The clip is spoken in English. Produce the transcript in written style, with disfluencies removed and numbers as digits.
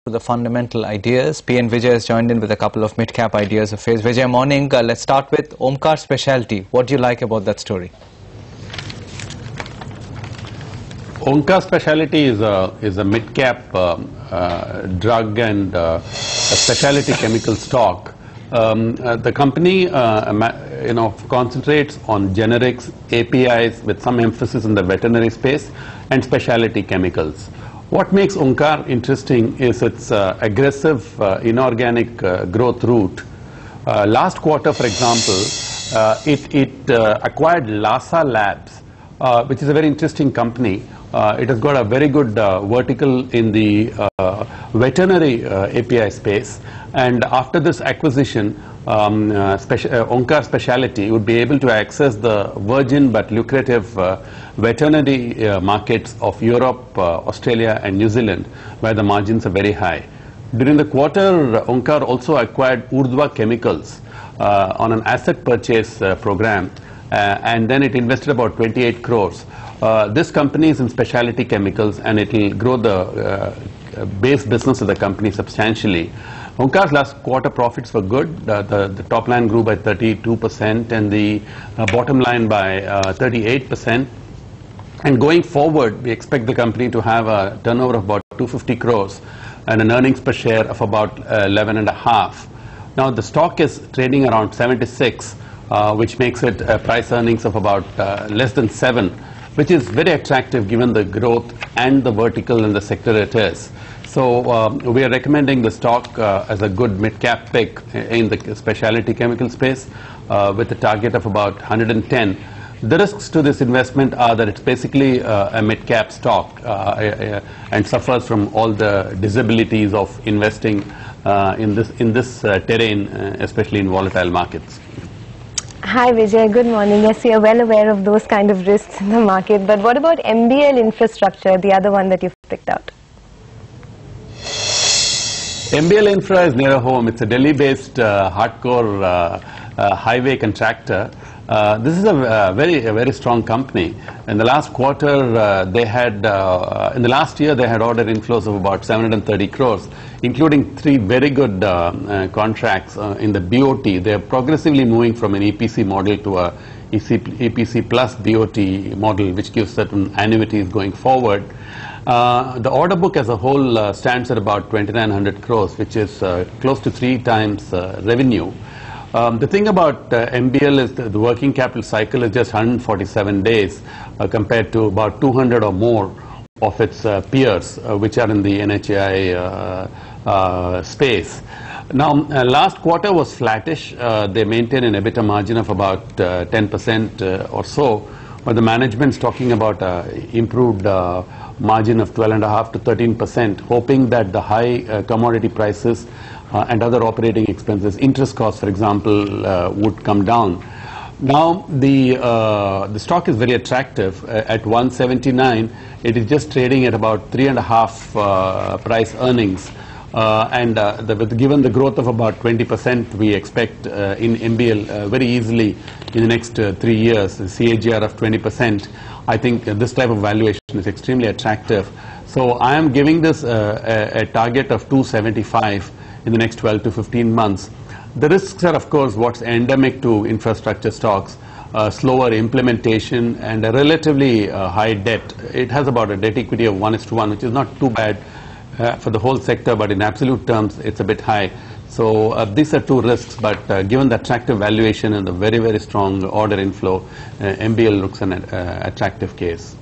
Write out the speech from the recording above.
to the fundamental ideas. PN Vijay has joined in with a couple of mid-cap ideas of his. Vijay, morning. Let's start with Omkar Specialty. What do you like about that story? Omkar Specialty is a mid-cap drug and specialty chemical stock. The company concentrates on generics, APIs with some emphasis in the veterinary space and specialty chemicals. What makes Omkar interesting is its aggressive inorganic growth route. Last quarter, for example, it acquired Lhasa Labs, which is a very interesting company. It has got a very good vertical in the veterinary API space, and after this acquisition, Omkar Specialty would be able to access the virgin but lucrative veterinary markets of Europe, Australia and New Zealand, where the margins are very high. During the quarter, Omkar also acquired Urdhva Chemicals on an asset purchase program, and then it invested about 28 crores. This company is in specialty chemicals and it will grow the base business of the company substantially. Omkar's last quarter profits were good. The top line grew by 32% and the bottom line by 38%. And going forward, we expect the company to have a turnover of about 250 crores and an earnings per share of about 11.5. Now the stock is trading around 76, which makes it a price earnings of about less than 7, which is very attractive given the growth and the vertical and the sector it is. So we are recommending the stock as a good mid-cap pick in the specialty chemical space with a target of about 110. The risks to this investment are that it's basically a mid-cap stock and suffers from all the disabilities of investing in this terrain, especially in volatile markets. Hi Vijay, good morning. Yes, you are well aware of those kind of risks in the market, but what about MBL Infrastructure, the other one that you've picked out? MBL Infra is near home. It's a Delhi-based hardcore highway contractor. This is a very strong company. In the last quarter, they had in the last year they had order inflows of about 730 crores, including 3 very good contracts in the BOT. They are progressively moving from an EPC model to a EPC plus BOT model, which gives certain annuities going forward. The order book as a whole stands at about 2,900 crores, which is close to 3 times revenue. The thing about MBL is the working capital cycle is just 147 days compared to about 200 or more of its peers, which are in the NHAI space. Now, last quarter was flattish. They maintain an EBITDA margin of about 10% or so, but the management's talking about improved margin of 12.5 to 13%, hoping that the high commodity prices and other operating expenses, interest costs, for example, would come down. Now, the stock is very attractive. At 179, it is just trading at about 3.5 price earnings. Given the growth of about 20%, we expect in MBL very easily in the next 3 years, a CAGR of 20%. I think this type of valuation is extremely attractive. So I am giving this a target of 275 in the next 12 to 15 months. The risks are, of course, what's endemic to infrastructure stocks, slower implementation and a relatively high debt. It has about a debt equity of 1:1, which is not too bad for the whole sector, but in absolute terms, it's a bit high. So these are 2 risks, but given the attractive valuation and the very strong order inflow, MBL looks an attractive case.